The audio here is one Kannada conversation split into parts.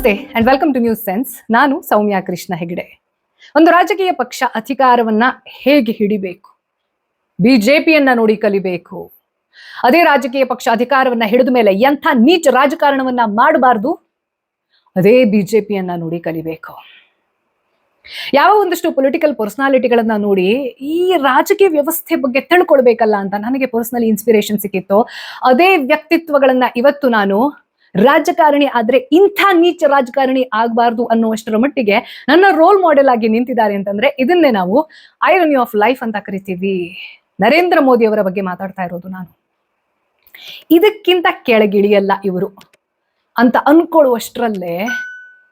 ನಮಸ್ತೆ and welcome to news sense. ನಾನು ಸೌಮ್ಯ ಕೃಷ್ಣ ಹೆಗಡೆ. ಒಂದು ರಾಜಕೀಯ ಪಕ್ಷ ಅಧಿಕಾರವನ್ನ ಹೇಗೆ ಹಿಡಿಬೇಕು, ಬಿಜೆಪಿಯನ್ನ ನೋಡಿ ಕಲಿಬೇಕು. ಅದೇ ರಾಜಕೀಯ ಪಕ್ಷ ಅಧಿಕಾರವನ್ನ ಹಿಡಿದ ಮೇಲೆ ಎಂಥ ನೀಚ ರಾಜಕಾರಣವನ್ನ ಮಾಡಬಾರ್ದು, ಅದೇ ಬಿಜೆಪಿಯನ್ನ ನೋಡಿ ಕಲಿಬೇಕು. ಯಾವ ಒಂದಷ್ಟು ಪೊಲಿಟಿಕಲ್ ಪರ್ಸನಾಲಿಟಿಗಳನ್ನ ನೋಡಿ ಈ ರಾಜಕೀಯ ವ್ಯವಸ್ಥೆ ಬಗ್ಗೆ ತಿಳ್ಕೊಳ್ಬೇಕಲ್ಲ ಅಂತ ನನಗೆ ಪರ್ಸನಲಿ ಇನ್ಸ್ಪಿರೇಷನ್ ಸಿಕ್ಕಿತ್ತು. ಅದೇ ವ್ಯಕ್ತಿತ್ವಗಳನ್ನ ಇವತ್ತು ನಾನು ರಾಜಕಾರಣಿ ಆದ್ರೆ ಇಂಥ ನೀಚ ರಾಜಕಾರಣಿ ಆಗಬಾರ್ದು ಅನ್ನುವಷ್ಟರ ಮಟ್ಟಿಗೆ ನನ್ನ ರೋಲ್ ಮಾಡೆಲ್ ಆಗಿ ನಿಂತಿದ್ದಾರೆ ಅಂತಂದ್ರೆ ಇದನ್ನೇ ನಾವು ಐರನಿ ಆಫ್ ಲೈಫ್ ಅಂತ ಕರಿತೀವಿ. ನರೇಂದ್ರ ಮೋದಿ ಅವರ ಬಗ್ಗೆ ಮಾತಾಡ್ತಾ ಇರೋದು ನಾನು. ಇದಕ್ಕಿಂತ ಕೆಳಗಿಳಿಯಲ್ಲ ಇವರು ಅಂತ ಅನ್ಕೊಳ್ಳುವಷ್ಟರಲ್ಲೇ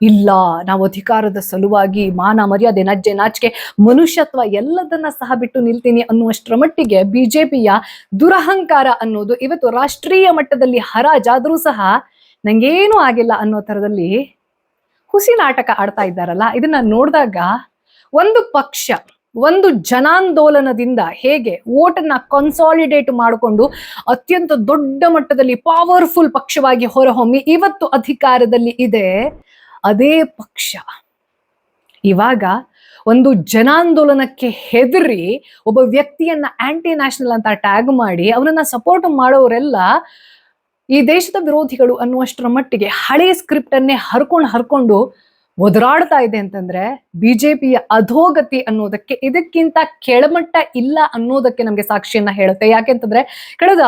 ಇಲ್ಲ, ನಾವು ಅಧಿಕಾರದ ಸಲುವಾಗಿ ಮಾನ ಮರ್ಯಾದೆ ನಜ್ಜೆ ನಾಚಿಕೆ ಮನುಷ್ಯತ್ವ ಎಲ್ಲದನ್ನ ಸಹ ಬಿಟ್ಟು ನಿಲ್ತೀನಿ ಅನ್ನುವಷ್ಟರ ಮಟ್ಟಿಗೆ ಬಿಜೆಪಿಯ ದುರಹಂಕಾರ ಅನ್ನೋದು ಇವತ್ತು ರಾಷ್ಟ್ರೀಯ ಮಟ್ಟದಲ್ಲಿ ಹರಾಜಾದ್ರೂ ಸಹ ನಂಗೇನು ಆಗಿಲ್ಲ ಅನ್ನೋ ತರದಲ್ಲಿ ಹುಸಿ ನಾಟಕ ಆಡ್ತಾ ಇದ್ದಾರಲ್ಲ. ಇದನ್ನ ನೋಡಿದಾಗ ಒಂದು ಪಕ್ಷ ಒಂದು ಜನಾಂದೋಲನದಿಂದ ಹೇಗೆ ವೋಟನ್ನ ಕನ್ಸಾಲಿಡೇಟ್ ಮಾಡಿಕೊಂಡು ಅತ್ಯಂತ ದೊಡ್ಡ ಮಟ್ಟದಲ್ಲಿ ಪವರ್ಫುಲ್ ಪಕ್ಷವಾಗಿ ಹೊರಹೊಮ್ಮಿ ಇವತ್ತು ಅಧಿಕಾರದಲ್ಲಿ ಇದೆ, ಅದೇ ಪಕ್ಷ ಇವಾಗ ಒಂದು ಜನಾಂದೋಲನಕ್ಕೆ ಹೆದರಿ ಒಬ್ಬ ವ್ಯಕ್ತಿಯನ್ನ ಆಂಟಿ ನ್ಯಾಷನಲ್ ಅಂತ ಟ್ಯಾಗ್ ಮಾಡಿ ಅವನನ್ನ ಸಪೋರ್ಟ್ ಮಾಡೋರೆಲ್ಲ ಈ ದೇಶದ ವಿರೋಧಿಗಳು ಅನ್ನುವಷ್ಟರ ಮಟ್ಟಿಗೆ ಹಳೆ ಸ್ಕ್ರಿಪ್ಟ್ ಅನ್ನೇ ಹರ್ಕೊಂಡು ಒದರಾಡ್ತಾ ಇದೆ ಅಂತಂದ್ರೆ ಬಿಜೆಪಿಯ ಅಧೋಗತಿ ಅನ್ನೋದಕ್ಕೆ ಇದಕ್ಕಿಂತ ಕೆಳಮಟ್ಟ ಇಲ್ಲ ಅನ್ನೋದಕ್ಕೆ ನಮ್ಗೆ ಸಾಕ್ಷಿಯನ್ನ ಹೇಳುತ್ತೆ. ಯಾಕೆಂತಂದ್ರೆ ಕಳೆದ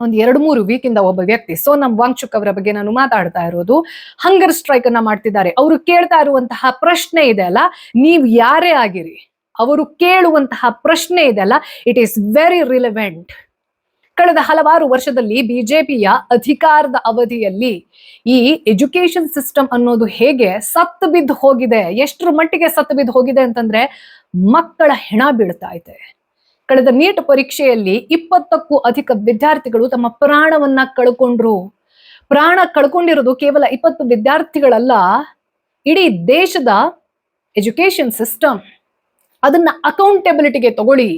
ಒಂದು 2-3 ವೀಕಿಂದ ಒಬ್ಬ ವ್ಯಕ್ತಿ ಸೋನಂ ವಾಂಗ್ಚುಕ್ ಅವರ ಬಗ್ಗೆ ನಾನು ಮಾತಾಡ್ತಾ ಇರೋದು. ಹಂಗರ್ ಸ್ಟ್ರೈಕ್ ಅನ್ನ ಮಾಡ್ತಿದ್ದಾರೆ. ಅವರು ಕೇಳ್ತಾ ಇರುವಂತಹ ಪ್ರಶ್ನೆ ಇದೆ ಅಲ್ಲ, ನೀವ್ ಯಾರೇ ಆಗಿರಿ, ಅವರು ಕೇಳುವಂತಹ ಪ್ರಶ್ನೆ ಇದೆ ಅಲ್ಲ, ಇಟ್ ಈಸ್ ವೆರಿ ರಿಲೆವೆಂಟ್. ಕಳೆದ ಹಲವಾರು ವರ್ಷದಲ್ಲಿ ಬಿಜೆಪಿಯ ಅಧಿಕಾರದ ಅವಧಿಯಲ್ಲಿ ಈ ಎಜುಕೇಶನ್ ಸಿಸ್ಟಮ್ ಅನ್ನೋದು ಹೇಗೆ ಸತ್ತು ಬಿದ್ದು ಹೋಗಿದೆ, ಎಷ್ಟರ ಮಟ್ಟಿಗೆ ಸತ್ತು ಬಿದ್ದು ಹೋಗಿದೆ ಅಂತಂದ್ರೆ ಮಕ್ಕಳ ಹೆಣ ಬೀಳ್ತಾ ಇದೆ. ಕಳೆದ ನೀಟ್ ಪರೀಕ್ಷೆಯಲ್ಲಿ 20ಕ್ಕೂ ಅಧಿಕ ವಿದ್ಯಾರ್ಥಿಗಳು ತಮ್ಮ ಪ್ರಾಣವನ್ನ ಕಳ್ಕೊಂಡ್ರು. ಪ್ರಾಣ ಕಳ್ಕೊಂಡಿರೋದು ಕೇವಲ 20 ವಿದ್ಯಾರ್ಥಿಗಳಲ್ಲ, ಇಡೀ ದೇಶದ ಎಜುಕೇಶನ್ ಸಿಸ್ಟಮ್. ಅದನ್ನ ಅಕೌಂಟೆಬಿಲಿಟಿಗೆ ತಗೊಳ್ಳಿ.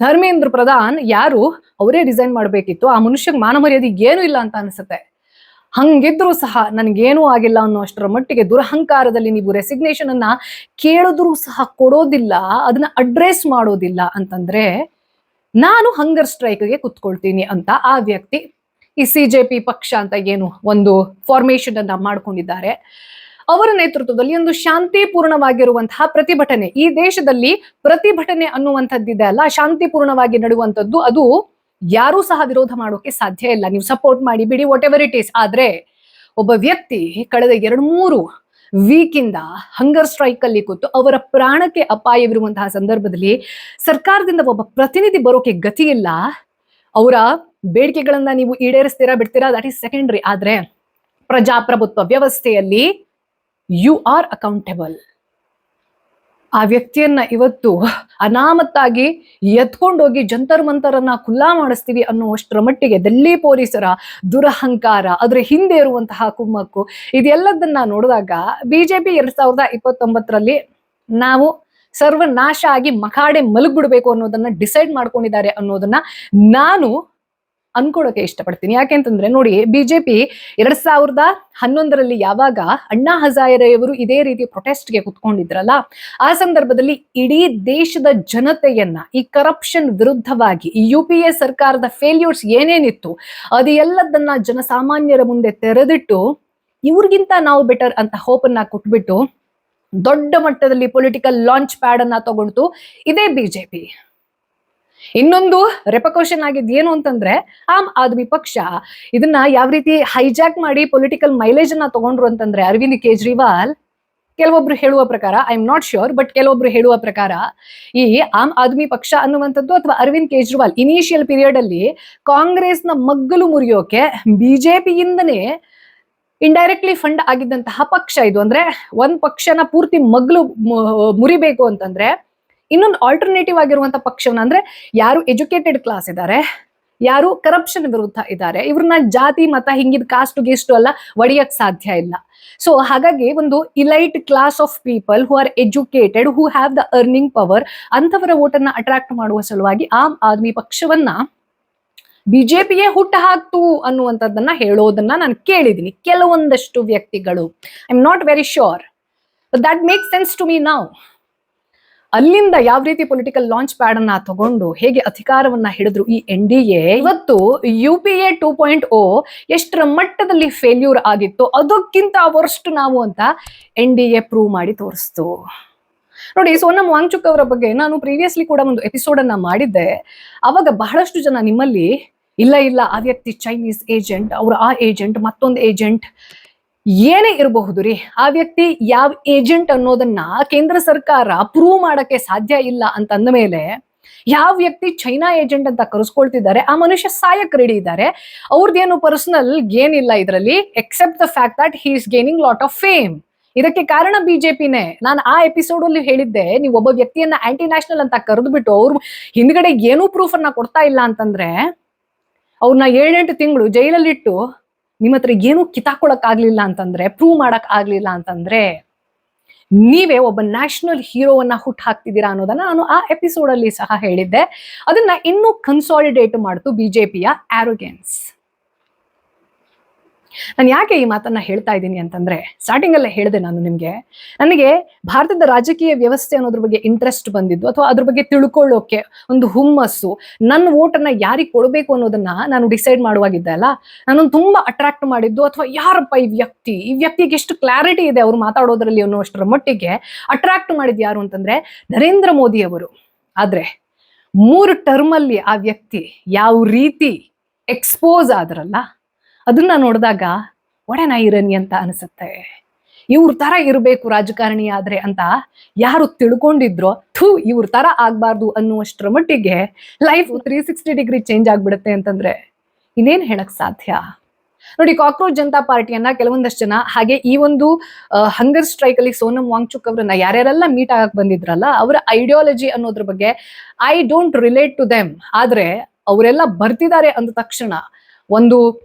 ಧರ್ಮೇಂದ್ರ ಪ್ರಧಾನ್ ಯಾರು, ಅವರೇ ರಿಸೈನ್ ಮಾಡ್ಬೇಕಿತ್ತು. ಆ ಮನುಷ್ಯಗೆ ಮಾನ ಮರ್ಯಾದೆ ಏನೂ ಇಲ್ಲ ಅಂತ ಅನ್ಸುತ್ತೆ. ಹಂಗಿದ್ರು ಸಹ ನನಗೇನೂ ಆಗಿಲ್ಲ ಅನ್ನೋ ಅಷ್ಟರ ಮಟ್ಟಿಗೆ ದುರಹಂಕಾರದಲ್ಲಿ ನೀವು ರೆಸಿಗ್ನೇಷನ್ ಅನ್ನ ಕೇಳಿದ್ರೂ ಸಹ ಕೊಡೋದಿಲ್ಲ, ಅದನ್ನ ಅಡ್ರೆಸ್ ಮಾಡೋದಿಲ್ಲ ಅಂತಂದ್ರೆ ನಾನು ಹಂಗರ್ ಸ್ಟ್ರೈಕ್ಗೆ ಕುತ್ಕೊಳ್ತೀನಿ ಅಂತ ಆ ವ್ಯಕ್ತಿ ಈ ಸಿಜೆಪಿ ಪಕ್ಷ ಅಂತ ಏನು ಒಂದು ಫಾರ್ಮೇಶನ್ ಅನ್ನ ಮಾಡ್ಕೊಂಡಿದ್ದಾರೆ, ಅವರ ನೇತೃತ್ವದಲ್ಲಿ ಒಂದು ಶಾಂತಿಪೂರ್ಣವಾಗಿರುವಂತಹ ಪ್ರತಿಭಟನೆ. ಈ ದೇಶದಲ್ಲಿ ಪ್ರತಿಭಟನೆ ಅನ್ನುವಂಥದ್ದಿದೆ ಅಲ್ಲ, ಶಾಂತಿಪೂರ್ಣವಾಗಿ ನಡುವಂಥದ್ದು, ಅದು ಯಾರೂ ಸಹ ವಿರೋಧ ಮಾಡೋಕೆ ಸಾಧ್ಯ ಇಲ್ಲ. ನೀವು ಸಪೋರ್ಟ್ ಮಾಡಿ ಬಿಡಿ, ವಾಟ್ ಎವರ್ ಇಟ್ ಈಸ್. ಆದ್ರೆ ಒಬ್ಬ ವ್ಯಕ್ತಿ ಕಳೆದ 2-3 ವೀಕಿಂದ ಹಂಗರ್ ಸ್ಟ್ರೈಕ್ ಅಲ್ಲಿ ಕೂತು ಅವರ ಪ್ರಾಣಕ್ಕೆ ಅಪಾಯವಿರುವಂತಹ ಸಂದರ್ಭದಲ್ಲಿ ಸರ್ಕಾರದಿಂದ ಒಬ್ಬ ಪ್ರತಿನಿಧಿ ಬರೋಕೆ ಗತಿ ಇಲ್ಲ. ಅವರ ಬೇಡಿಕೆಗಳನ್ನ ನೀವು ಈಡೇರಿಸ್ತೀರಾ ಬಿಡ್ತೀರಾ, ದಟ್ ಈಸ್ ಸೆಕೆಂಡರಿ. ಆದ್ರೆ ಪ್ರಜಾಪ್ರಭುತ್ವ ವ್ಯವಸ್ಥೆಯಲ್ಲಿ ಯು ಆರ್ ಅಕೌಂಟೇಬಲ್. ಆ ವ್ಯಕ್ತಿಯನ್ನ ಇವತ್ತು ಅನಾಮತ್ತಾಗಿ ಎತ್ಕೊಂಡೋಗಿ ಜಂತರ್ ಮಂತರನ್ನ ಖುಲ್ಲಾ ಮಾಡಿಸ್ತೀವಿ ಅನ್ನುವಷ್ಟರ ಮಟ್ಟಿಗೆ ದಿಲ್ಲಿ ಪೊಲೀಸರ ದುರಹಂಕಾರ, ಅದ್ರ ಹಿಂದೆ ಇರುವಂತಹ ಕುಮ್ಮಕ್ಕು, ಇದೆಲ್ಲದನ್ನ ನೋಡಿದಾಗ ಬಿಜೆಪಿ 2029ರಲ್ಲಿ ನಾವು ಸರ್ವನಾಶ ಆಗಿ ಮಖಾಡೆ ಮಲಗ್ಬಿಡ್ಬೇಕು ಅನ್ನೋದನ್ನ ಡಿಸೈಡ್ ಮಾಡ್ಕೊಂಡಿದ್ದಾರೆ ಅನ್ನೋದನ್ನ ನಾನು ಅನ್ಕೊಳಕ್ಕೆ ಇಷ್ಟಪಡ್ತೀನಿ. ಯಾಕೆಂತಂದ್ರೆ ನೋಡಿ, ಬಿಜೆಪಿ 2011ರಲ್ಲಿ ಯಾವಾಗ ಅಣ್ಣಾ ಹಜಾರೆಯವರು ಇದೇ ರೀತಿ ಪ್ರೊಟೆಸ್ಟ್ಗೆ ಕುತ್ಕೊಂಡಿದ್ರಲ್ಲ, ಆ ಸಂದರ್ಭದಲ್ಲಿ ಇಡೀ ದೇಶದ ಜನತೆಯನ್ನ ಈ ಕರಪ್ಷನ್ ವಿರುದ್ಧವಾಗಿ ಈ UPA ಸರ್ಕಾರದ ಫೇಲ್ಯೂರ್ಸ್ ಏನೇನಿತ್ತು ಅದೆಲ್ಲದನ್ನ ಜನಸಾಮಾನ್ಯರ ಮುಂದೆ ತೆರೆದಿಟ್ಟು ಇವ್ರಿಗಿಂತ ನಾವು ಬೆಟರ್ ಅಂತ ಹೋಪನ್ನ ಕೊಟ್ಬಿಟ್ಟು ದೊಡ್ಡ ಮಟ್ಟದಲ್ಲಿ ಪೊಲಿಟಿಕಲ್ ಲಾಂಚ್ ಪ್ಯಾಡ್ ಅನ್ನ ತಗೊಂಡು ಇದೇ ಬಿಜೆಪಿ. ಇನ್ನೊಂದು ರೆಪಕೋಷನ್ ಆಗಿದ್ ಏನು ಅಂತಂದ್ರೆ ಆಮ್ ಆದ್ಮಿ ಪಕ್ಷ ಇದನ್ನ ಯಾವ ರೀತಿ ಹೈಜಾಕ್ ಮಾಡಿ ಪೊಲಿಟಿಕಲ್ ಮೈಲೇಜ್ ಅನ್ನ ತಗೊಂಡ್ರು ಅಂತಂದ್ರೆ ಅರವಿಂದ್ ಕೇಜ್ರಿವಾಲ್, ಕೆಲವೊಬ್ರು ಹೇಳುವ ಪ್ರಕಾರ, I am not sure, but ಕೆಲವೊಬ್ರು ಹೇಳುವ ಪ್ರಕಾರ ಈ ಆಮ್ ಆದ್ಮಿ ಪಕ್ಷ ಅನ್ನುವಂಥದ್ದು ಅಥವಾ ಅರವಿಂದ್ ಕೇಜ್ರಿವಾಲ್ ಇನಿಷಿಯಲ್ ಪೀರಿಯಡ್ ಅಲ್ಲಿ ಕಾಂಗ್ರೆಸ್ನ ಮಗ್ಗಲು ಮುರಿಯೋಕೆ ಬಿಜೆಪಿಯಿಂದನೇ ಇಂಡೈರೆಕ್ಟ್ಲಿ ಫಂಡ್ ಆಗಿದ್ದಂತಹ ಪಕ್ಷ ಇದು. ಅಂದ್ರೆ ಒಂದ್ ಪಕ್ಷನ ಪೂರ್ತಿ ಮಗ್ಲು ಮುರಿಬೇಕು ಅಂತಂದ್ರೆ ಇನ್ನೊಂದು ಆಲ್ಟರ್ನೇಟಿವ್ ಆಗಿರುವಂತಹ ಪಕ್ಷವನ್ನ, ಅಂದ್ರೆ ಯಾರು ಎಜುಕೇಟೆಡ್ ಕ್ಲಾಸ್ ಇದ್ದಾರೆ, ಯಾರು ಕರಪ್ಷನ್ ವಿರುದ್ಧ ಇದ್ದಾರೆ, ಇವ್ರನ್ನ ಜಾತಿ ಮತ ಹಿಂಗಿದ್ ಕಾಸ್ಟ್ ಗೀಸ್ಟು ಎಲ್ಲ ಒಡೆಯಕ್ ಸಾಧ್ಯ ಇಲ್ಲ. ಸೊ ಹಾಗಾಗಿ ಒಂದು elite class of people who are educated, who have the earning power, ಅಂಥವರ ವೋಟನ್ನ ಅಟ್ರಾಕ್ಟ್ ಮಾಡುವ ಸಲುವಾಗಿ ಆಮ್ ಆದ್ಮಿ ಪಕ್ಷವನ್ನ ಬಿಜೆಪಿಯೇ ಹುಟ್ಟು ಹಾಕ್ತು ಅನ್ನುವಂಥದ್ದನ್ನ ಹೇಳೋದನ್ನ ನಾನು ಕೇಳಿದ್ದೀನಿ ಕೆಲವೊಂದಷ್ಟು ವ್ಯಕ್ತಿಗಳು. I am not very sure, that make sense to me now. ಅಲ್ಲಿಂದ ಯಾವ ರೀತಿ ಪೊಲಿಟಿಕಲ್ ಲಾಂಚ್ ಪ್ಯಾಡ್ ಅನ್ನ ತಗೊಂಡು ಹೇಗೆ ಅಧಿಕಾರವನ್ನ ಹಿಡಿದ್ರು ಈ NDA, ಇವತ್ತು UPA 2.0 ಎಷ್ಟರ ಮಟ್ಟದಲ್ಲಿ ಫೇಲ್ಯೂರ್ ಆಗಿತ್ತು, ಅದಕ್ಕಿಂತ ವರ್ಸ್ಟ್ ನಾವು ಅಂತ NDA ಪ್ರೂವ್ ಮಾಡಿ ತೋರಿಸ್ತು. ನೋಡಿ, ಸೋನಂ ವಾಂಗ್ಚುಕ್ ಅವರ ಬಗ್ಗೆ ನಾನು ಪ್ರೀವಿಯಸ್ಲಿ ಕೂಡ ಒಂದು ಎಪಿಸೋಡ್ ಅನ್ನ ಮಾಡಿದ್ದೆ. ಅವಾಗ ಬಹಳಷ್ಟು ಜನ ನಿಮ್ಮಲ್ಲಿ ಇಲ್ಲ ಆ ವ್ಯಕ್ತಿ ಚೈನೀಸ್ ಏಜೆಂಟ್, ಅವ್ರ ಆ ಏಜೆಂಟ್, ಮತ್ತೊಂದು ಏಜೆಂಟ್, ಏನೇ ಇರಬಹುದು ರೀ, ಆ ವ್ಯಕ್ತಿ ಯಾವ ಏಜೆಂಟ್ ಅನ್ನೋದನ್ನ ಕೇಂದ್ರ ಸರ್ಕಾರ ಪ್ರೂವ್ ಮಾಡಕ್ಕೆ ಸಾಧ್ಯ ಇಲ್ಲ ಅಂತಂದ ಮೇಲೆ ಯಾವ ವ್ಯಕ್ತಿ ಚೈನಾ ಏಜೆಂಟ್ ಅಂತ ಕರೆಸ್ಕೊಳ್ತಿದ್ದಾರೆ ಆ ಮನುಷ್ಯ ಸಾಯಕ್ ರೆಡಿ ಇದ್ದಾರೆ. ಅವ್ರದ್ದೇನು ಪರ್ಸನಲ್ ಏನಿಲ್ಲ ಇದರಲ್ಲಿ, except the fact that he is gaining lot of fame. ಇದಕ್ಕೆ ಕಾರಣ ಬಿಜೆಪಿನೇ. ನಾನು ಆ ಎಪಿಸೋಡ್ ಅಲ್ಲಿ ಹೇಳಿದ್ದೆ, ನೀವು ಒಬ್ಬ ವ್ಯಕ್ತಿಯನ್ನ ಆಂಟಿ ನ್ಯಾಷನಲ್ ಅಂತ ಕರೆದ್ಬಿಟ್ಟು ಅವ್ರು ಹಿಂದ್ಗಡೆ ಏನೂ ಪ್ರೂಫ್ ಅನ್ನ ಕೊಡ್ತಾ ಇಲ್ಲ ಅಂತಂದ್ರೆ ಅವ್ರನ್ನ 7-8 ತಿಂಗಳು ಜೈಲಲ್ಲಿಟ್ಟು ನಿಮ್ಮ ಹತ್ರ ಏನೂ ಕಿತ್ತಾಕೊಳಕ್ ಆಗ್ಲಿಲ್ಲ ಅಂತಂದ್ರೆ, ಪ್ರೂವ್ ಮಾಡಕ್ ಆಗ್ಲಿಲ್ಲ ಅಂತಂದ್ರೆ ನೀವೇ ಒಬ್ಬ ನ್ಯಾಷನಲ್ ಹೀರೋವನ್ನ ಹುಟ್ಟು ಹಾಕ್ತಿದ್ದೀರಾ ಅನ್ನೋದನ್ನ ನಾನು ಆ ಎಪಿಸೋಡ್ ಅಲ್ಲಿ ಸಹ ಹೇಳಿದ್ದೆ. ಅದನ್ನ ಇನ್ನೂ ಕನ್ಸಾಲಿಡೇಟ್ ಮಾಡ್ತು ಬಿಜೆಪಿಯ ಆರೋಗ್ಯನ್ಸ್. ನಾನು ಯಾಕೆ ಈ ಮಾತನ್ನ ಹೇಳ್ತಾ ಇದ್ದೀನಿ ಅಂತಂದ್ರೆ, ಸ್ಟಾರ್ಟಿಂಗ್ ಅಲ್ಲೇ ಹೇಳಿದೆ ನಾನು ನಿಮ್ಗೆ, ನನಗೆ ಭಾರತದ ರಾಜಕೀಯ ವ್ಯವಸ್ಥೆ ಅನ್ನೋದ್ರ ಬಗ್ಗೆ ಇಂಟ್ರೆಸ್ಟ್ ಬಂದಿದ್ದು ಅಥವಾ ಅದ್ರ ಬಗ್ಗೆ ತಿಳ್ಕೊಳ್ಳೋಕೆ ಒಂದು ಹುಮ್ಮಸ್ಸು, ನನ್ನ ವೋಟನ್ನ ಯಾರಿಗೆ ಕೊಡಬೇಕು ಅನ್ನೋದನ್ನ ನಾನು ಡಿಸೈಡ್ ಮಾಡುವಾಗಿದ್ದೆ ಅಲ್ಲ, ನಾನು ತುಂಬಾ ಅಟ್ರಾಕ್ಟ್ ಮಾಡಿದ್ದು ಅಥವಾ ಯಾರಪ್ಪ ಈ ವ್ಯಕ್ತಿಗೆ ಎಷ್ಟು ಕ್ಲಾರಿಟಿ ಇದೆ ಅವ್ರು ಮಾತಾಡೋದ್ರಲ್ಲಿ ಅನ್ನೋಷ್ಟರ ಮಟ್ಟಿಗೆ ಅಟ್ರಾಕ್ಟ್ ಮಾಡಿದ್ ಯಾರು ಅಂತಂದ್ರೆ ನರೇಂದ್ರ ಮೋದಿ ಅವರು. ಆದ್ರೆ 3 ಟರ್ಮ್ ಅಲ್ಲಿ ಆ ವ್ಯಕ್ತಿ ಯಾವ ರೀತಿ ಎಕ್ಸ್ಪೋಸ್ ಆದ್ರಲ್ಲ, ಅದನ್ನ ನೋಡಿದಾಗ ಒಡೆನ ಐರನಿ ಅಂತ ಅನಿಸುತ್ತೆ. ಇವ್ರ ತರ ಇರಬೇಕು ರಾಜಕಾರಣಿ ಆದ್ರೆ ಅಂತ ಯಾರು ತಿಳ್ಕೊಂಡಿದ್ರೋ, ಇವ್ರ ತರ ಆಗ್ಬಾರ್ದು ಅನ್ನುವಷ್ಟರ ಮಟ್ಟಿಗೆ ಲೈಫ್ 360 ಡಿಗ್ರಿ ಚೇಂಜ್ ಆಗ್ಬಿಡುತ್ತೆ ಅಂತಂದ್ರೆ ಇನ್ನೇನ್ ಹೇಳಕ್ ಸಾಧ್ಯ. ನೋಡಿ, ಕಾಕ್ರೋಚ್ ಜನತಾ ಪಾರ್ಟಿಯನ್ನ ಕೆಲವೊಂದಷ್ಟು ಜನ, ಹಾಗೆ ಈ ಒಂದು ಹಂಗರ್ ಸ್ಟ್ರೈಕ್ ಅಲ್ಲಿ ಸೋನಂ ವಾಂಗ್ಚುಕ್ ಅವರನ್ನ ಯಾರ್ಯಾರೆಲ್ಲ ಮೀಟ್ ಆಗಕ್ ಬಂದಿದ್ರಲ್ಲ, ಅವರ ಐಡಿಯಾಲಜಿ ಅನ್ನೋದ್ರ ಬಗ್ಗೆ I don't relate to them. ಆದ್ರೆ ಅವರೆಲ್ಲ ಬರ್ತಿದ್ದಾರೆ ಅಂದ ತಕ್ಷಣ ಒಂದು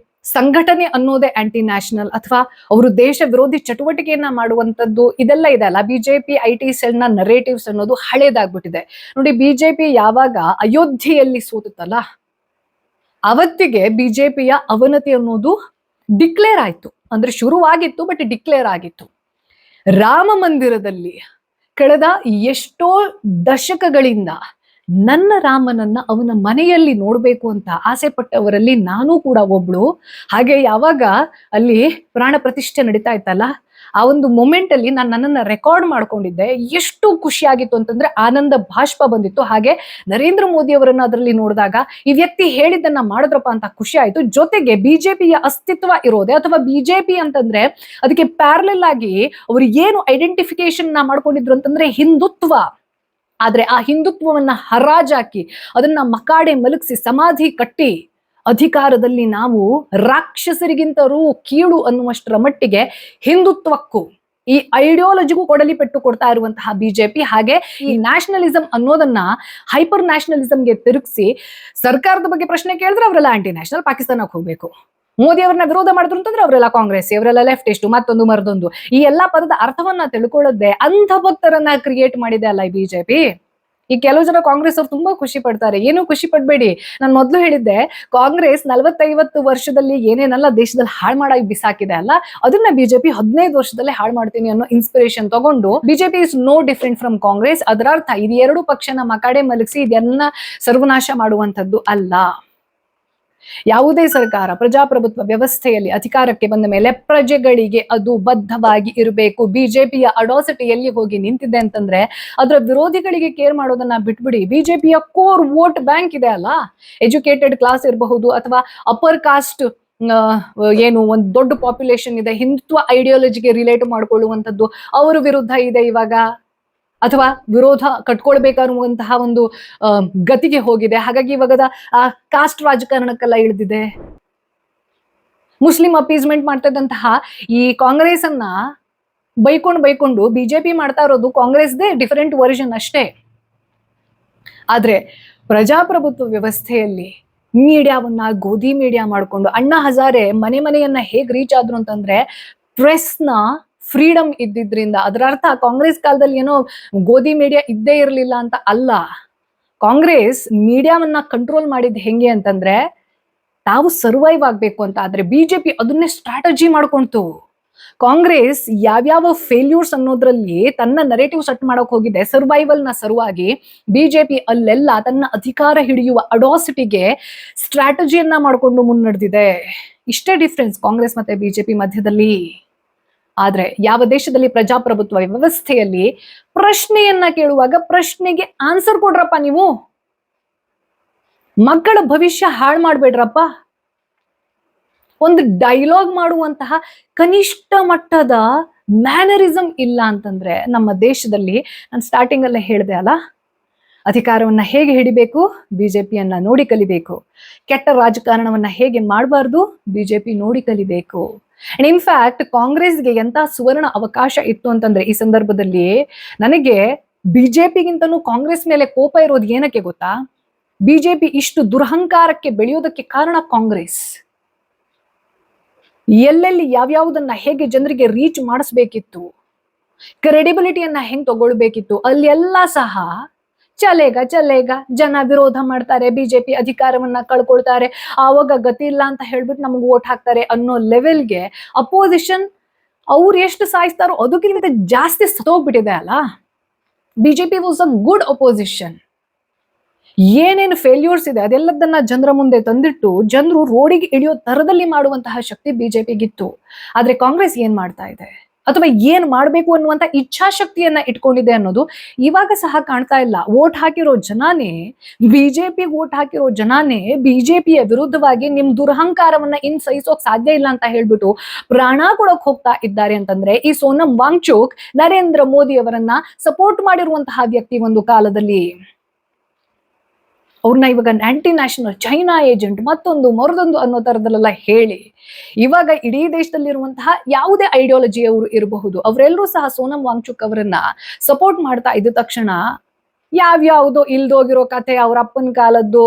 ಸಂಘಟನೆ ಅನ್ನೋದೇ ಆಂಟಿ ನ್ಯಾಷನಲ್ ಅಥವಾ ಅವರು ದೇಶ ವಿರೋಧಿ ಚಟುವಟಿಕೆಯನ್ನ ಮಾಡುವಂತದ್ದು ಇದೆಲ್ಲ ಇದೆ ಅಲ್ಲ, ಬಿಜೆಪಿ IT ಸೆಲ್ ನ ನರೇಟಿವ್ಸ್ ಅನ್ನೋದು ಹಳೇದಾಗ್ಬಿಟ್ಟಿದೆ. ನೋಡಿ, ಬಿಜೆಪಿ ಯಾವಾಗ ಅಯೋಧ್ಯೆಯಲ್ಲಿ ಸೋತುತ್ತಲ್ಲ, ಅವತ್ತಿಗೆ ಬಿಜೆಪಿಯ ಅವನತಿ ಅನ್ನೋದು ಡಿಕ್ಲೇರ್ ಆಯ್ತು. ಅಂದ್ರೆ ಶುರುವಾಗಿತ್ತು, ಬಟ್ ಡಿಕ್ಲೇರ್ ಆಗಿತ್ತು. ರಾಮ ಮಂದಿರದಲ್ಲಿ ಕಳೆದ ಎಷ್ಟೋ ದಶಕಗಳಿಂದ ನನ್ನ ರಾಮನನ್ನ ಅವನ ಮನೆಯಲ್ಲಿ ನೋಡ್ಬೇಕು ಅಂತ ಆಸೆ ಪಟ್ಟವರಲ್ಲಿ ನಾನು ಕೂಡ ಒಬ್ಳು. ಹಾಗೆ ಯಾವಾಗ ಅಲ್ಲಿ ಪ್ರಾಣ ಪ್ರತಿಷ್ಠೆ ನಡೀತಾ ಇತ್ತಲ್ಲ, ಆ ಒಂದು ಮೊಮೆಂಟ್ ಅಲ್ಲಿ ನಾನು ನನ್ನನ್ನ ರೆಕಾರ್ಡ್ ಮಾಡ್ಕೊಂಡಿದ್ದೆ. ಎಷ್ಟು ಖುಷಿ ಆಗಿತ್ತು ಅಂತಂದ್ರೆ ಆನಂದ ಭಾಷ್ಪ ಬಂದಿತ್ತು. ಹಾಗೆ ನರೇಂದ್ರ ಮೋದಿ ಅವರನ್ನ ಅದರಲ್ಲಿ ನೋಡಿದಾಗ ಈ ವ್ಯಕ್ತಿ ಹೇಳಿದ್ದನ್ನ ಮಾಡಿದ್ರಪ್ಪ ಅಂತ ಖುಷಿ ಆಯ್ತು. ಜೊತೆಗೆ ಬಿಜೆಪಿಯ ಅಸ್ತಿತ್ವ ಇರೋದೆ, ಅಥವಾ ಬಿಜೆಪಿ ಅಂತಂದ್ರೆ ಅದಕ್ಕೆ ಪ್ಯಾರಲಲ್ ಆಗಿ ಅವರು ಏನು ಐಡೆಂಟಿಫಿಕೇಶನ್ ಮಾಡ್ಕೊಂಡಿದ್ರು ಅಂತಂದ್ರೆ ಹಿಂದುತ್ವ. ಆದ್ರೆ ಆ ಹಿಂದುತ್ವವನ್ನ ಹರಾಜಾಕಿ ಅದನ್ನ ಮಕಾಡೆ ಮಲಗಿಸಿ ಸಮಾಧಿ ಕಟ್ಟಿ ಅಧಿಕಾರದಲ್ಲಿ ನಾವು ರಾಕ್ಷಸರಿಗಿಂತರೂ ಕೀಳು ಅನ್ನುವಷ್ಟರ ಮಟ್ಟಿಗೆ ಹಿಂದುತ್ವಕ್ಕೂ ಈ ಐಡಿಯಾಲಜಿಗೂ ಕೊಡಲಿ ಪೆಟ್ಟು ಕೊಡ್ತಾ ಇರುವಂತಹ ಬಿಜೆಪಿ, ಹಾಗೆ ಈ ನ್ಯಾಷನಲಿಸಂ ಅನ್ನೋದನ್ನ ಹೈಪರ್ ನ್ಯಾಷನಲಿಸಂಗೆ ತಿರುಗಿಸಿ ಸರ್ಕಾರದ ಬಗ್ಗೆ ಪ್ರಶ್ನೆ ಕೇಳಿದ್ರೆ ಅವರೆಲ್ಲ ಆಂಟಿ ನ್ಯಾಷನಲ್, ಪಾಕಿಸ್ತಾನಕ್ಕೆ ಹೋಗ್ಬೇಕು. ಮೋದಿ ಅವ್ರನ್ನ ವಿರೋಧ ಮಾಡಿದ್ರು ಅಂತಂದ್ರೆ ಅವರೆಲ್ಲ ಕಾಂಗ್ರೆಸ್, ಇವರೆಲ್ಲ ಲೆಫ್ಟಿಸ್ಟ್, ಮತ್ತೊಂದು ಮರದೊಂದು. ಈ ಎಲ್ಲಾ ಪದದ ಅರ್ಥವನ್ನ ತಿಳ್ಕೊಳ್ಳದೆ ಅಂಧ ಭಕ್ತರನ್ನ ಕ್ರಿಯೇಟ್ ಮಾಡಿದೆ ಅಲ್ಲ ಈ ಬಿಜೆಪಿ. ಈ ಕೆಲವು ಜನ ಕಾಂಗ್ರೆಸ್ ಅವ್ರು ತುಂಬಾ ಖುಷಿ ಪಡ್ತಾರೆ. ಏನು ಖುಷಿ ಪಡ್ಬೇಡಿ, ನಾನು ಮೊದ್ಲು ಹೇಳಿದ್ದೆ, ಕಾಂಗ್ರೆಸ್ 40-50 ವರ್ಷದಲ್ಲಿ ಏನೇನೆಲ್ಲ ದೇಶದಲ್ಲಿ ಹಾಳು ಮಾಡಾಗಿ ಬಿಸಾಕಿದೆ ಅಲ್ಲ, ಅದನ್ನ ಬಿಜೆಪಿ 15 ವರ್ಷದಲ್ಲಿ ಹಾಳು ಮಾಡ್ತೀನಿ ಅನ್ನೋ ಇನ್ಸ್ಪಿರೇಷನ್ ತಗೊಂಡು, BJP is no different from Congress. ಅದರ ಅರ್ಥ ಇದು 2 ಪಕ್ಷನ ಮಕಾಡೆ ಮಲಗಿಸಿ ಇದನ್ನ ಸರ್ವನಾಶ ಮಾಡುವಂತದ್ದು ಅಲ್ಲ. ಯಾವುದೇ ಸರ್ಕಾರ ಪ್ರಜಾಪ್ರಭುತ್ವ ವ್ಯವಸ್ಥೆಯಲ್ಲಿ ಅಧಿಕಾರಕ್ಕೆ ಬಂದ ಮೇಲೆ ಪ್ರಜೆಗಳಿಗೆ ಅದು ಬದ್ಧವಾಗಿ ಇರಬೇಕು. ಬಿಜೆಪಿಯ ಅಡಾಸಿಟಿಯಲ್ಲಿ ಹೋಗಿ ನಿಂತಿದೆ ಅಂತಂದ್ರೆ ಅದರ ವಿರೋಧಿಗಳಿಗೆ ಕೇರ್ ಮಾಡೋದನ್ನ ಬಿಟ್ಬಿಡಿ. ಬಿಜೆಪಿಯ ಕೋರ್ ವೋಟ್ ಬ್ಯಾಂಕ್ ಇದೆ ಅಲ್ಲ, ಎಜುಕೇಟೆಡ್ ಕ್ಲಾಸ್ ಇರಬಹುದು ಅಥವಾ ಅಪ್ಪರ್ ಕಾಸ್ಟ್ ಏನು ಒಂದು ದೊಡ್ಡ ಪಾಪ್ಯುಲೇಷನ್ ಇದೆ, ಹಿಂದುತ್ವ ಐಡಿಯಾಲಜಿಗೆ ರಿಲೇಟ್ ಮಾಡ್ಕೊಳ್ಳುವಂಥದ್ದು ಅವರ ವಿರುದ್ಧ ಇದೆ ಇವಾಗ, ಅಥವಾ ವಿರೋಧ ಕಟ್ಕೊಳ್ಬೇಕಾಗುವಂತಹ ಒಂದು ಗತಿಗೆ ಹೋಗಿದೆ. ಹಾಗಾಗಿ ಇವಾಗದ ಆ ಕಾಸ್ಟ್ ರಾಜಕಾರಣಕ್ಕೆಲ್ಲ ಇಳಿದಿದೆ. ಮುಸ್ಲಿಂ ಅಪೀಸ್ಮೆಂಟ್ ಮಾಡ್ತಾ ಇದ್ದಂತಹ ಈ ಕಾಂಗ್ರೆಸ್ ಅನ್ನ ಬೈಕೊಂಡು ಬಿಜೆಪಿ ಮಾಡ್ತಾ ಇರೋದು ಕಾಂಗ್ರೆಸ್ದೇ ಡಿಫರೆಂಟ್ ವರ್ಷನ್ ಅಷ್ಟೇ. ಆದ್ರೆ ಪ್ರಜಾಪ್ರಭುತ್ವ ವ್ಯವಸ್ಥೆಯಲ್ಲಿ ಮೀಡಿಯಾವನ್ನ ಗೋಧಿ ಮೀಡಿಯಾ ಮಾಡ್ಕೊಂಡು ಅಣ್ಣಾ ಹಜಾರೆ ಮನೆಯನ್ನ ಹೇಗ್ ರೀಚ್ ಆದ್ರು ಅಂತಂದ್ರೆ ಪ್ರೆಸ್ನ ಫ್ರೀಡಮ್ ಇದ್ದಿದ್ರಿಂದ. ಅದರ ಅರ್ಥ ಕಾಂಗ್ರೆಸ್ ಕಾಲದಲ್ಲಿ ಏನೋ ಗೋಧಿ ಮೀಡಿಯಾ ಇದ್ದೇ ಇರಲಿಲ್ಲ ಅಂತ ಅಲ್ಲ. ಕಾಂಗ್ರೆಸ್ ಮೀಡಿಯಾವನ್ನ ಕಂಟ್ರೋಲ್ ಮಾಡಿದ್ ಹೆಂಗೆ ಅಂತಂದ್ರೆ ತಾವು ಸರ್ವೈವ್ ಆಗ್ಬೇಕು ಅಂತ ಆದ್ರೆ ಬಿಜೆಪಿ ಅದನ್ನೇ ಸ್ಟ್ರಾಟಜಿ ಮಾಡ್ಕೊಂತು. ಕಾಂಗ್ರೆಸ್ ಯಾವ್ಯಾವ ಫೇಲ್ಯೂರ್ಸ್ ಅನ್ನೋದ್ರಲ್ಲಿ ತನ್ನ ನರೇಟಿವ್ ಸೆಟ್ ಮಾಡಕ್ ಹೋಗಿದೆ ಸರ್ವೈವಲ್ ನ ಸಲುವಾಗಿ, ಬಿಜೆಪಿ ಅಲ್ಲೆಲ್ಲ ತನ್ನ ಅಧಿಕಾರ ಹಿಡಿಯುವ ಅಡಾಸಿಟಿಗೆ ಸ್ಟ್ರಾಟಜಿಯನ್ನ ಮಾಡ್ಕೊಂಡು ಮುನ್ನಡೆದಿದೆ. ಇಷ್ಟೇ ಡಿಫ್ರೆನ್ಸ್ ಕಾಂಗ್ರೆಸ್ ಮತ್ತೆ ಬಿಜೆಪಿ ಮಧ್ಯದಲ್ಲಿ. ಆದ್ರೆ ಯಾವ ದೇಶದಲ್ಲಿ ಪ್ರಜಾಪ್ರಭುತ್ವ ವ್ಯವಸ್ಥೆಯಲ್ಲಿ ಪ್ರಶ್ನೆಯನ್ನ ಕೇಳುವಾಗ ಪ್ರಶ್ನೆಗೆ ಆನ್ಸರ್ ಕೊಡ್ರಪ್ಪ, ನೀವು ಮಕ್ಕಳ ಭವಿಷ್ಯ ಹಾಳು ಮಾಡ್ಬೇಡ್ರಪ್ಪ. ಒಂದು ಡೈಲಾಗ್ ಮಾಡುವಂತಹ ಕನಿಷ್ಠ ಮಟ್ಟದ ಮ್ಯಾನರಿಸಮ್ ಇಲ್ಲ ಅಂತಂದ್ರೆ ನಮ್ಮ ದೇಶದಲ್ಲಿ, ನಾನು ಸ್ಟಾರ್ಟಿಂಗ್ ಅಲ್ಲೇ ಹೇಳಿದೆ ಅಲ್ಲ, ಅಧಿಕಾರವನ್ನ ಹೇಗೆ ಹಿಡಿಬೇಕು, ಬಿಜೆಪಿಯನ್ನ ನೋಡಿ ಕಲಿಬೇಕು. ಕೆಟ್ಟ ರಾಜಕಾರಣವನ್ನ ಹೇಗೆ ಮಾಡಬಾರ್ದು, ಬಿಜೆಪಿ ನೋಡಿ ಕಲಿಬೇಕು. ಅಂಡ್ ಇನ್ಫ್ಯಾಕ್ಟ್ ಕಾಂಗ್ರೆಸ್ಗೆ ಎಂತ ಸುವರ್ಣ ಅವಕಾಶ ಇತ್ತು ಅಂತಂದ್ರೆ ಈ ಸಂದರ್ಭದಲ್ಲಿ ನನಗೆ ಬಿಜೆಪಿಗಿಂತನೂ ಕಾಂಗ್ರೆಸ್ ಮೇಲೆ ಕೋಪ ಇರೋದು ಏನಕ್ಕೆ ಗೊತ್ತಾ? ಬಿಜೆಪಿ ಇಷ್ಟು ದುರಹಂಕಾರಕ್ಕೆ ಬೆಳೆಯೋದಕ್ಕೆ ಕಾರಣ ಕಾಂಗ್ರೆಸ್. ಎಲ್ಲೆಲ್ಲಿ ಯಾವ್ಯಾವುದನ್ನ ಹೇಗೆ ಜನರಿಗೆ ರೀಚ್ ಮಾಡಿಸ್ಬೇಕಿತ್ತು, ಕ್ರೆಡಿಬಿಲಿಟಿಯನ್ನ ಹೆಂಗ್ ತಗೊಳ್ಬೇಕಿತ್ತು, ಅಲ್ಲೆಲ್ಲ ಸಹ ಚಲೇಗ ಜನ ವಿರೋಧ ಮಾಡ್ತಾರೆ, ಬಿಜೆಪಿ ಅಧಿಕಾರವನ್ನ ಕಳ್ಕೊಳ್ತಾರೆ, ಆವಾಗ ಗತಿ ಇಲ್ಲ ಅಂತ ಹೇಳ್ಬಿಟ್ಟು ನಮ್ಗೆ ವೋಟ್ ಹಾಕ್ತಾರೆ ಅನ್ನೋ ಲೆವೆಲ್ಗೆ ಅಪೋಸಿಷನ್ ಅವ್ರು ಎಷ್ಟು ಸಾಯಿಸ್ತಾರೋ ಅದಕ್ಕಿಂತ ಜಾಸ್ತಿ ಸತ್ತೋಗ್ಬಿಟ್ಟಿದೆ ಅಲ್ಲ. BJP was a good opposition. ಏನೇನು ಫೇಲ್ಯೂರ್ಸ್ ಇದೆ ಅದೆಲ್ಲದನ್ನ ಜನರ ಮುಂದೆ ತಂದಿಟ್ಟು ಜನರು ರೋಡಿಗೆ ಇಳಿಯೋ ತರದಲ್ಲಿ ಮಾಡುವಂತಹ ಶಕ್ತಿ ಬಿಜೆಪಿಗಿತ್ತು. ಆದ್ರೆ ಕಾಂಗ್ರೆಸ್ ಏನ್ ಮಾಡ್ತಾ ಇದೆ ಅಥವಾ ಏನ್ ಮಾಡ್ಬೇಕು ಅನ್ನುವಂತ ಇಚ್ಛಾಶಕ್ತಿಯನ್ನ ಇಟ್ಕೊಂಡಿದೆ ಅನ್ನೋದು ಇವಾಗ ಸಹ ಕಾಣ್ತಾ ಇಲ್ಲ. ವೋಟ್ ಹಾಕಿರೋ ಜನಾನೇ, ಬಿಜೆಪಿ ವೋಟ್ ಹಾಕಿರೋ ಜನಾನೇ ಬಿಜೆಪಿಯ ವಿರುದ್ಧವಾಗಿ ನಿಮ್ ದುರಹಂಕಾರವನ್ನ ಇನ್ ಸಹಿಸೋಕ್ ಸಾಧ್ಯ ಇಲ್ಲ ಅಂತ ಹೇಳ್ಬಿಟ್ಟು ಪ್ರಾಣ ಕೊಡೋಕ್ ಹೋಗ್ತಾ ಇದ್ದಾರೆ ಅಂತಂದ್ರೆ ಈ ಸೋನಂ ವಾಂಗ್ಚುಕ್ ನರೇಂದ್ರ ಮೋದಿ ಅವರನ್ನ ಸಪೋರ್ಟ್ ಮಾಡಿರುವಂತಹ ವ್ಯಕ್ತಿ ಒಂದು ಕಾಲದಲ್ಲಿ. ಅವ್ರನ್ನ ಇವಾಗ ಆಂಟಿ ನ್ಯಾಷನಲ್, ಚೈನಾ ಏಜೆಂಟ್, ಮತ್ತೊಂದು ಮರದೊಂದು ಅನ್ನೋ ತರದಲ್ಲೆಲ್ಲ ಹೇಳಿ ಇವಾಗ ಇಡೀ ದೇಶದಲ್ಲಿರುವಂತಹ ಯಾವುದೇ ಐಡಿಯಾಲಜಿಯವರು ಇರಬಹುದು ಅವರೆಲ್ಲರೂ ಸಹ ಸೋನಂ ವಾಂಗ್ಚುಕ್ ಅವರನ್ನ ಸಪೋರ್ಟ್ ಮಾಡ್ತಾ ಇದ್ದ ತಕ್ಷಣ ಯಾವ್ಯಾವುದೋ ಇಲ್ದೋಗಿರೋ ಕಥೆ, ಅವ್ರ ಅಪ್ಪನ ಕಾಲದ್ದು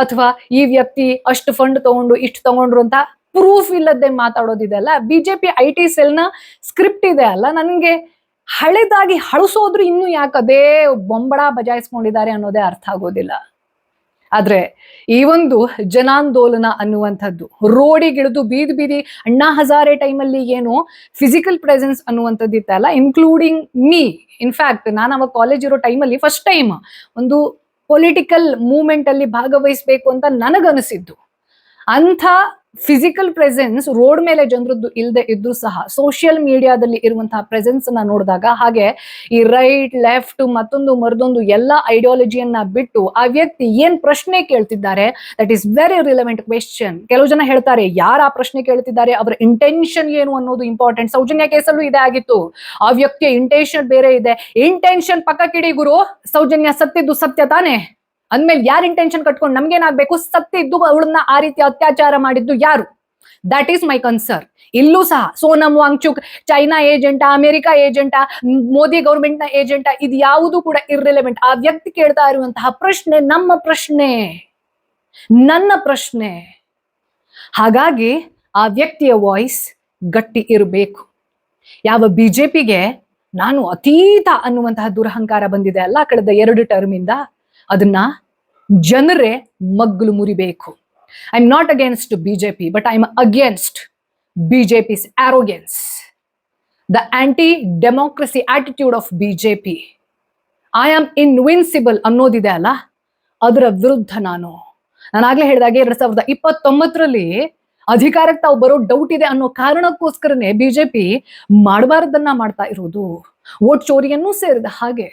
ಅಥವಾ ಈ ವ್ಯಕ್ತಿ ಅಷ್ಟು ಫಂಡ್ ತಗೊಂಡು ಇಷ್ಟು ತಗೊಂಡ್ರು ಅಂತ ಪ್ರೂಫ್ ಇಲ್ಲದೆ ಮಾತಾಡೋದಿದೆಲ್ಲ ಬಿಜೆಪಿ IT ಸೆಲ್ನ ಸ್ಕ್ರಿಪ್ಟ್ ಇದೆ ಅಲ್ಲ, ನನಗೆ ಹಳೆದಾಗಿ ಹಳಸೋದ್ರು ಇನ್ನು ಯಾಕೆ ಅದೇ ಬೊಂಬಡ ಬಜಾಯಿಸ್ಕೊಂಡಿದ್ದಾರೆ ಅನ್ನೋದೇ ಅರ್ಥ ಆಗೋದಿಲ್ಲ. ಆದ್ರೆ ಈ ಒಂದು ಜನಾಂದೋಲನ ಅನ್ನುವಂಥದ್ದು ರೋಡಿಗಿಳಿದು ಬೀದಿ ಬೀದಿ ಅಣ್ಣಾ ಹಜಾರೆ ಟೈಮಲ್ಲಿ ಏನು ಫಿಸಿಕಲ್ ಪ್ರೆಸೆನ್ಸ್ ಅನ್ನುವಂಥದ್ದು ಇತ್ತಲ್ಲ, ಇನ್ಕ್ಲೂಡಿಂಗ್ ಮೀ. ಇನ್ಫ್ಯಾಕ್ಟ್ ನಾನು ಅವಾಗ ಕಾಲೇಜ್ ಇರೋ ಟೈಮಲ್ಲಿ ಫಸ್ಟ್ ಟೈಮ್ ಒಂದು ಪೊಲಿಟಿಕಲ್ ಮೂವ್ಮೆಂಟ್ ಅಲ್ಲಿ ಭಾಗವಹಿಸ್ಬೇಕು ಅಂತ ನನಗನಿಸಿದ್ದು. ಅಂಥ ಫಿಸಿಕಲ್ ಪ್ರೆಸೆನ್ಸ್ ರೋಡ್ ಮೇಲೆ ಜನರದ್ದು ಇಲ್ಲದೆ ಇದ್ದು ಸಹ ಸೋಷಿಯಲ್ ಮೀಡಿಯಾದಲ್ಲಿ ಇರುವಂತಹ ಪ್ರೆಸೆನ್ಸ್ ಅನ್ನ ನೋಡಿದಾಗ, ಹಾಗೆ ಈ ರೈಟ್ ಲೆಫ್ಟ್ ಮತ್ತೊಂದು ಮರದೊಂದು ಎಲ್ಲ ಐಡಿಯಾಲಜಿಯನ್ನ ಬಿಟ್ಟು ಆ ವ್ಯಕ್ತಿ ಏನ್ ಪ್ರಶ್ನೆ ಕೇಳ್ತಿದ್ದಾರೆ, that is very relevant question. ಕೆಲವು ಜನ ಹೇಳ್ತಾರೆ ಯಾರು ಆ ಪ್ರಶ್ನೆ ಕೇಳ್ತಿದ್ದಾರೆ ಅವರ ಇಂಟೆನ್ಷನ್ ಏನು ಅನ್ನೋದು ಇಂಪಾರ್ಟೆಂಟ್. ಸೌಜನ್ಯ ಕೇಸಲ್ಲೂ ಇದೇ ಆಗಿತ್ತು. ಆ ವ್ಯಕ್ತಿಯ ಇಂಟೆನ್ಷನ್ ಬೇರೆ ಇದೆ. ಇಂಟೆನ್ಷನ್ ಪಕ್ಕಕ್ಕಿಡಿ ಗುರು, ಸೌಜನ್ಯ ಸತ್ತಿದ್ದು ಸತ್ಯ ತಾನೆ, ಅಂದ್ಮೇಲೆ ಯಾರು ಇಂಟೆನ್ಷನ್ ಕಟ್ಕೊಂಡು ನಮ್ಗೇನಾಗ್ಬೇಕು, ಸತ್ತಿದ್ದು ಅವಳನ್ನ ಆ ರೀತಿ ಅತ್ಯಾಚಾರ ಮಾಡಿದ್ದು ಯಾರು, ದಟ್ ಈಸ್ ಮೈ ಕನ್ಸರ್ನ್. ಇಲ್ಲೂ ಸಹ ಸೋನಂ ವಾಂಗ್ಚುಕ್ ಚೈನಾ ಏಜೆಂಟಾ, ಅಮೆರಿಕ ಏಜೆಂಟಾ, ಮೋದಿ ಗೌರ್ಮೆಂಟ್ ನ ಏಜೆಂಟಾ, ಇದು ಯಾವುದು ಕೂಡ ಇರ್ರಿಲೆವೆಂಟ್. ಆ ವ್ಯಕ್ತಿ ಕೇಳ್ತಾ ಇರುವಂತಹ ಪ್ರಶ್ನೆ ನಮ್ಮ ಪ್ರಶ್ನೆ, ನನ್ನ ಪ್ರಶ್ನೆ. ಹಾಗಾಗಿ ಆ ವ್ಯಕ್ತಿಯ ವಾಯ್ಸ್ ಗಟ್ಟಿ ಇರಬೇಕು. ಯಾವ ಬಿಜೆಪಿಗೆ ನಾನು ಅತೀತ ಅನ್ನುವಂತಹ ದುರಹಂಕಾರ ಬಂದಿದೆ ಅಲ್ಲ ಕಳೆದ 2 ಟರ್ಮ್ ಇಂದ, ಅದನ್ನ ಜನರೇ ಮಗ್ಗಲು ಮುರಿಬೇಕು. I am not against BJP, but I am against BJP's arrogance, the anti-democracy attitude of BJP. I am invincible ಅನ್ನೋದಿದೆ ಅಲ್ಲ, ಅದರ ವಿರುದ್ಧ ನಾನಾಗ್ಲೇ ಹೇಳಿದಾಗೆ 2029ರಲ್ಲಿ ಅಧಿಕಾರಕ್ಕೆ ತಾವು ಬರೋ ಡೌಟ್ ಇದೆ ಅನ್ನೋ ಕಾರಣಕ್ಕೋಸ್ಕರನೇ ಬಿಜೆಪಿ ಮಾಡಬಾರದನ್ನ ಮಾಡ್ತಾ ಇರೋದು, ವೋಟ್ ಚೋರಿಯನ್ನೂ ಸೇರಿದ ಹಾಗೆ.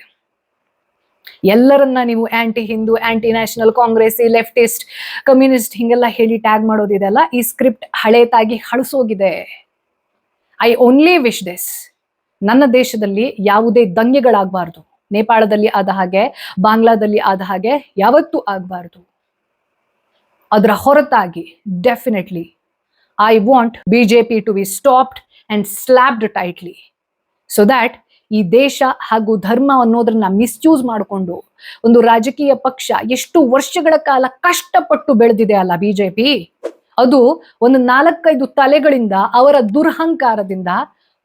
ಎಲ್ಲರನ್ನ ನೀವು anti Hindu, anti national, Congress, leftist, communist ಹಿಂಗೆಲ್ಲ ಹೇಳಿ ಟ್ಯಾಗ್ ಮಾಡೋದಿದೆಲ್ಲ ಈ ಸ್ಕ್ರಿಪ್ಟ್ ಹಳೇತಾಗಿ ಹಳಸೋಗಿದೆ. ಐ ಓನ್ಲಿ ವಿಶ್ ದಿಸ್, ನನ್ನ ದೇಶದಲ್ಲಿ ಯಾವುದೇ ದಂಗೆಗಳಾಗಬಾರ್ದು. ನೇಪಾಳದಲ್ಲಿ ಆದ ಹಾಗೆ, ಬಾಂಗ್ಲಾದಲ್ಲಿ ಆದ ಹಾಗೆ ಯಾವತ್ತೂ ಆಗಬಾರ್ದು. ಅದರ ಹೊರತಾಗಿ definitely I want BJP to be stopped and slapped tightly, so that ಈ ದೇಶ ಹಾಗೂ ಧರ್ಮ ಅನ್ನೋದನ್ನ ಮಿಸ್ಯೂಸ್ ಮಾಡಿಕೊಂಡು ಒಂದು ರಾಜಕೀಯ ಪಕ್ಷ ಎಷ್ಟು ವರ್ಷಗಳ ಕಾಲ ಕಷ್ಟಪಟ್ಟು ಬೆಳೆದಿದೆ ಅಲ್ಲ ಬಿಜೆಪಿ, ಅದು ಒಂದು 4-5 ತಲೆಗಳಿಂದ ಅವರ ದುರಹಂಕಾರದಿಂದ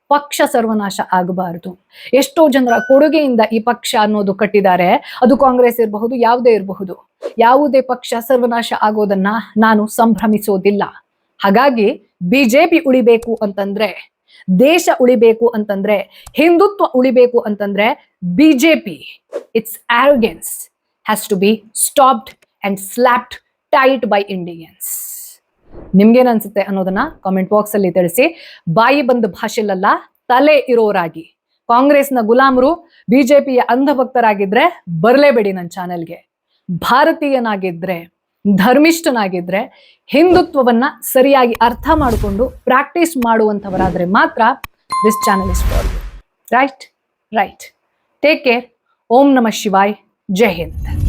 ಪಕ್ಷ ಸರ್ವನಾಶ ಆಗಬಾರದು. ಎಷ್ಟೋ ಜನರ ಕೊಡುಗೆಯಿಂದ ಈ ಪಕ್ಷ ಅನ್ನೋದು ಕಟ್ಟಿದ್ದಾರೆ. ಅದು ಕಾಂಗ್ರೆಸ್ ಇರಬಹುದು, ಯಾವುದೇ ಇರಬಹುದು. ಯಾವುದೇ ಪಕ್ಷ ಸರ್ವನಾಶ ಆಗೋದನ್ನ ನಾನು ಸಂಭ್ರಮಿಸೋದಿಲ್ಲ. ಹಾಗಾಗಿ ಬಿಜೆಪಿ ಉಳಿಬೇಕು ಅಂತಂದ್ರೆ, ದೇಶ ಉಳಿಬೇಕು ಅಂತಂದ್ರೆ, ಹಿಂದುತ್ವ ಉಳಿಬೇಕು ಅಂತಂದ್ರೆ BJP, it's arrogance has to be stopped and slapped tight by Indians. ನಿಮ್ಗೇನ್ ಅನ್ಸುತ್ತೆ ಅನ್ನೋದನ್ನ ಕಾಮೆಂಟ್ ಬಾಕ್ಸ್ ಅಲ್ಲಿ ತಿಳಿಸಿ. ಬಾಯಿ ಬಂದ ಭಾಷೆಲಲ್ಲ, ತಲೆ ಇರೋರಾಗಿ. ಕಾಂಗ್ರೆಸ್ನ ಗುಲಾಮರು, ಬಿಜೆಪಿಯ ಅಂಧಭಕ್ತರಾಗಿದ್ರೆ ಬರಲೇಬೇಡಿ ನನ್ನ ಚಾನೆಲ್ಗೆ. ಭಾರತೀಯನಾಗಿದ್ರೆ, ಧರ್ಮಿಷ್ಠನಾಗಿದ್ರೆ, ಹಿಂದುತ್ವವನ್ನ ಸರಿಯಾಗಿ ಅರ್ಥ ಮಾಡಿಕೊಂಡು ಪ್ರಾಕ್ಟೀಸ್ ಮಾಡುವಂಥವರಾದ್ರೆ ಮಾತ್ರ this channel is for you. Right. Take care. ಓಂ ನಮಃ ಶಿವಾಯ್. ಜೈ ಹಿಂದ್.